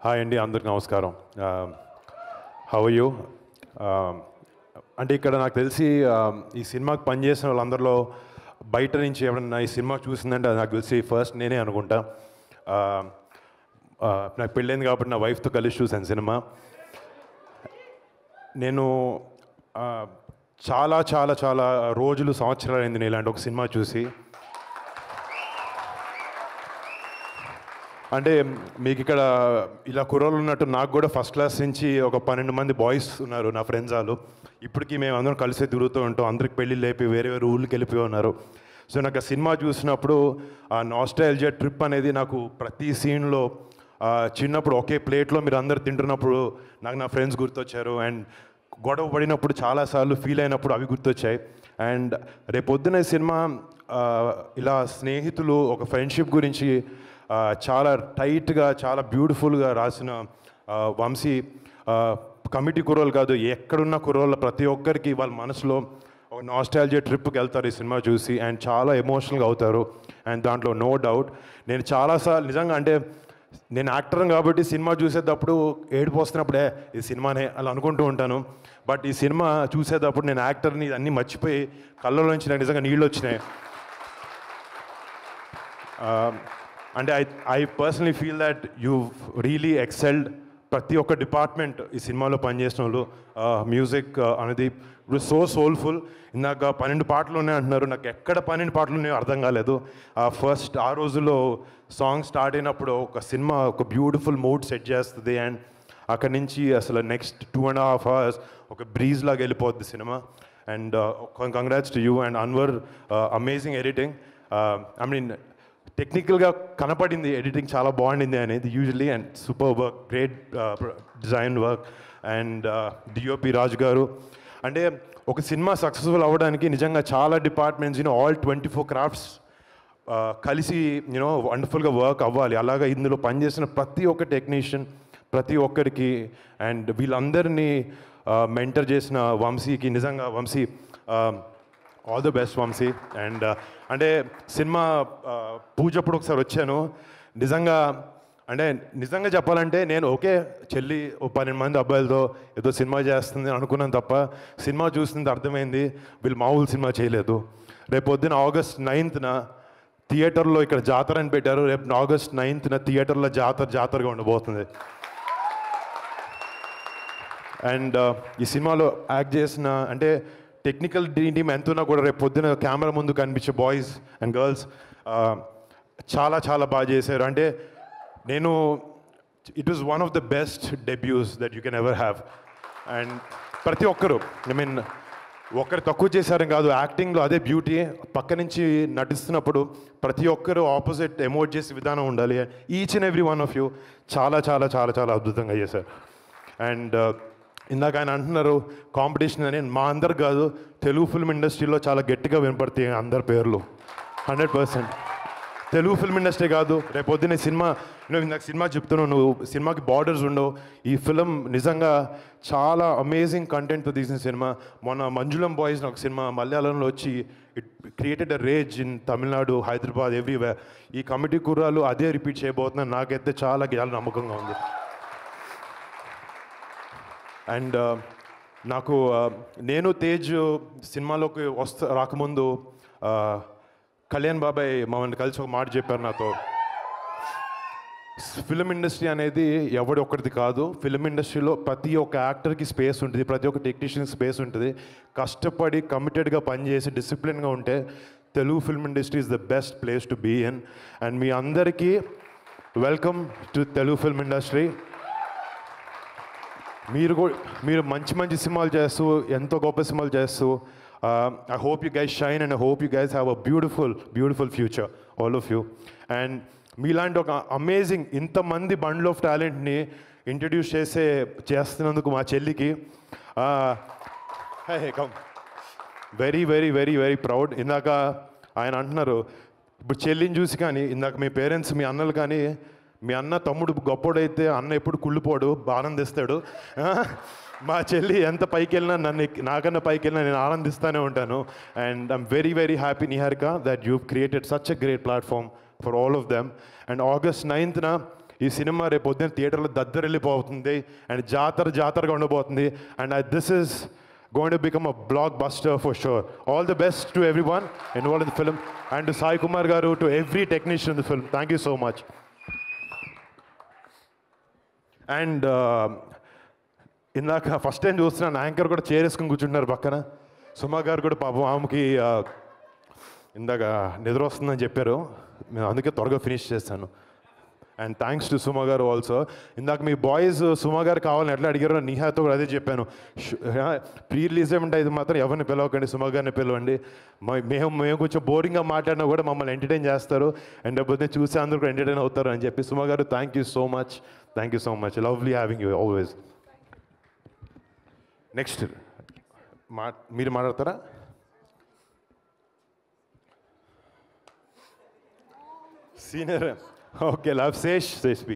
Hi అండి, అందరికి నమస్కారం. How are you? అంటే ఇక్కడ నాకు తెలిసి ఈ సినిమాకి పనిచేసిన వాళ్ళందరిలో బయట నుంచి ఎవరన్నా ఈ సినిమా చూసిందంటే అది నాకు తెలిసి ఫస్ట్ నేనే అనుకుంటా. నాకు పెళ్ళైంది కాబట్టి నా వైఫ్తో కలిసి చూశాను సినిమా. నేను చాలా చాలా చాలా రోజులు, సంవత్సరాలు అయింది నేను ఇలాంటి ఒక సినిమా చూసి. అంటే మీకు ఇక్కడ ఇలా కుర్రోళ్ళు ఉన్నట్టు నాకు కూడా ఫస్ట్ క్లాస్ నుంచి ఒక 12 మంది బాయ్స్ ఉన్నారు నా ఫ్రెండ్స్ వాళ్ళు. ఇప్పటికీ మేము అందరం కలిసి తిరుగుతూ ఉంటాం. అందరికి పెళ్ళి లేపి వేరే వేరే ఊళ్ళకి వెళ్ళిపోయి ఉన్నారు. సో నాకు ఆ సినిమా చూసినప్పుడు ఆ నాస్టాల్జియా ట్రిప్ అనేది నాకు ప్రతి సీన్లో చిన్నప్పుడు ఒకే ప్లేట్లో మీరు అందరు తింటున్నప్పుడు నాకు నా ఫ్రెండ్స్ గుర్తొచ్చారు. అండ్ గొడవ పడినప్పుడు చాలాసార్లు ఫీల్ అయినప్పుడు అవి గుర్తొచ్చాయి. అండ్ రేపొద్దున సినిమా ఇలా స్నేహితులు ఒక ఫ్రెండ్షిప్ గురించి చాలా టైట్గా, చాలా బ్యూటిఫుల్గా రాసిన వంశీ కమిటీ కుర్రోళ్ళు కాదు, ఎక్కడున్న కుర్రోళ్ళ ప్రతి ఒక్కరికి వాళ్ళ మనసులో ఒక నాస్టాల్జియా ట్రిప్కి వెళ్తారు ఈ సినిమా చూసి. అండ్ చాలా ఎమోషనల్గా అవుతారు. అండ్ దాంట్లో నో డౌట్ నేను చాలాసార్లు నిజంగా, అంటే నేను యాక్టర్ కాబట్టి సినిమా చూసేటప్పుడు ఏడుపు వస్తున్నప్పుడే ఈ సినిమానే అలా అనుకుంటూ ఉంటాను. బట్ ఈ సినిమా చూసేటప్పుడు నేను యాక్టర్ని అన్నీ మర్చిపోయి కళ్ళలోంచి నాకు నిజంగా నీళ్ళు వచ్చినాయి. అంటే I personally feel that you really excelled. ప్రతి ఒక్క డిపార్ట్మెంట్ ఈ సినిమాలో పనిచేసిన వాళ్ళు. మ్యూజిక్ అనేది ఇప్పుడు సో సోల్ఫుల్. ఇందాక 12 పాటలు ఉన్నాయి అంటున్నారు. నాకు ఎక్కడ 12 పాటలు ఉన్నాయో అర్థం కాలేదు. ఫస్ట్ ఆ రోజుల్లో సాంగ్ స్టార్ట్ అయినప్పుడు ఒక సినిమా ఒక బ్యూటిఫుల్ మూడ్ సెట్ చేస్తుంది. అండ్ అక్కడి నుంచి అసలు నెక్స్ట్ 2.5 hours ఒక బ్రీజ్ లాగా వెళ్ళిపోద్ది cinema. And congrats to you and Anwar. Amazing editing. I mean టెక్నికల్గా కనపడింది ఎడిటింగ్ చాలా బాగుండింది అనేది usually. And super work, great design work. And DOP Raju garu. అంటే ఒక సినిమా సక్సెస్ఫుల్ అవ్వడానికి నిజంగా చాలా డిపార్ట్మెంట్స్, ఆల్ 24 క్రాఫ్ట్స్ కలిసి వండర్ఫుల్గా వర్క్ అవ్వాలి. అలాగా ఇందులో పనిచేసిన ప్రతి ఒక్క టెక్నీషియన్, ప్రతి ఒక్కరికి, అండ్ వీళ్ళందరినీ మెంటర్ చేసిన వంశీకి నిజంగా Vamshi all the best Vamshi. And అంటే సినిమా పూజప్పుడు ఒకసారి వచ్చాను. నిజంగా చెప్పాలంటే నేను ఓకే చెల్లి 12 మంది అబ్బాయిలతో ఏదో సినిమా చేస్తుంది అనుకున్నాను తప్ప సినిమా చూస్తుంది అర్థమైంది వీళ్ళు మామూలు సినిమా చేయలేదు. రేపు పొద్దున August 9th థియేటర్లో ఇక్కడ జాతర అని పెట్టారు. రేపు August 9th థియేటర్లో జాతరగా ఉండబోతుంది. అండ్ ఈ సినిమాలో యాక్ట్ చేసిన అంటే టెక్నికల్ టీమ్ ఎంతున్నా కూడా రేపు పొద్దున కెమెరా ముందు కనిపించే బాయ్స్ అండ్ గర్ల్స్ చాలా చాలా బాగా చేశారు. అంటే it was one of the best డెబ్యూస్ that you can ever have. And ప్రతి ఒక్కరు, ఒకరు తక్కువ చేశారని కాదు, యాక్టింగ్లో అదే బ్యూటీ. పక్క నుంచి నటిస్తున్నప్పుడు ప్రతి ఒక్కరు ఆపోజిట్ ఎమోట్ చేసే విధానం ఉండాలి. Each and every one of you చాలా చాలా చాలా చాలా అద్భుతంగా చేశారు. అండ్ ఇందాక ఆయన అంటున్నారు కాంపిటీషన్ అని. మా అందరు కాదు, తెలుగు ఫిల్మ్ ఇండస్ట్రీలో చాలా గట్టిగా వినపడతాయి అందరి పేర్లు. 100% తెలుగు ఫిల్మ్ ఇండస్ట్రీ కాదు, రేపు పొద్దున్న సినిమా ఇందాక సినిమా చెప్తున్నావు, నువ్వు సినిమాకి బార్డర్స్ ఉండవు. ఈ ఫిలిం నిజంగా చాలా అమేజింగ్ కంటెంట్తో తీసిన సినిమా. మొన్న మంజులం బాయ్స్ ఒక సినిమా మలయాళంలో వచ్చి it created a rage in Tamil Nadu, Hyderabad, everywhere. ఈ కమిటీ కుర్రాలు అదే రిపీట్ చేయబోతున్నారు. నాకైతే చాలా నమ్మకంగా ఉంది. అండ్ నాకు నేను తేజ్ సినిమాలోకి రాకముందు కళ్యాణ్ బాబాయ్ మమ్మల్ని కలిసి ఒక మాట చెప్పారు నాతో. ఫిలిం ఇండస్ట్రీ అనేది ఎవడి ఒక్కడిది కాదు. ఫిలిం ఇండస్ట్రీలో ప్రతి ఒక్క యాక్టర్కి స్పేస్ ఉంటుంది, ప్రతి ఒక్క టెక్నీషియన్కి స్పేస్ ఉంటుంది. కష్టపడి కమిటెడ్గా పనిచేసి డిసిప్లిన్గా ఉంటే Telugu film industry is the best place to be in. And మీ అందరికీ welcome to Telugu film industry. మీరు మంచి సినిమాలు చేస్తూ, ఎంతో గొప్ప సినిమాలు చేస్తూ, I hope you guys shine and I hope you guys have a beautiful future, all of you. And మీలాంటి ఒక అమేజింగ్ ఇంతమంది బండ్ల్ ఆఫ్ టాలెంట్ని ఇంట్రడ్యూస్ చేస్తున్నందుకు మా చెల్లికి very very very very proud. ఇందాక ఆయన అంటున్నారు ఇప్పుడు చెల్లిని చూసి కానీ, ఇందాక మీ పేరెంట్స్, మీ అన్నలు కానీ, మీ అన్న తమ్ముడు గొప్పోడైతే అన్న ఎప్పుడు కుళ్ళిపోడు, ఆనందిస్తాడు. మా చెల్లి ఎంత పైకి వెళ్ళినా నాకన్నా పైకి వెళ్ళినా నేను ఆనందిస్తూనే ఉంటాను. And I'm very very happy Niharika that you created such a great platform for all of them. And August 9th ఈ సినిమా రేపు పొద్దున్న థియేటర్లో దద్దరెళ్ళిపోతుంది అండ్ జాతరగా ఉండబోతుంది and this is going to become a blockbuster for sure. All the best to everyone involved in the film and to Sai Kumar garu, to every technician in the film. Thank you so much. And ఇందాక first time చూస్తున్నాను anchor కూడా చేరేసుకుని కూర్చుంటున్నారు పక్కన. సుమా గారు కూడా పాపం ఆమెకి ఇందాక నిద్ర వస్తుందని చెప్పారు, మేము అందుకే త్వరగా ఫినిష్ చేస్తాను. అండ్ థ్యాంక్స్ టు సుమా గారు ఆల్సో. ఇందాక మీ బాయ్స్ సుమా గారు కావాలని ఎట్లా అడిగారో నిహాతో కూడా అదే చెప్పాను. ప్రీ రిలీజ్ ఏమంటే ఇది మాత్రం ఎవరిని పిలవకండి, సుమా గారిని పిలవండి. మేము కొంచెం బోరింగ్గా మాట్లాడినా కూడా మమ్మల్ని ఎంటర్టైన్ చేస్తారు అండ్ లేకపోతే చూసి అందరూ కూడా ఎంటర్టైన్ అవుతారు అని చెప్పి. సుమా గారు thank you so much, lovely having you always. Next మీరు మాట్లాడతారా? Senior okay, love Sesh.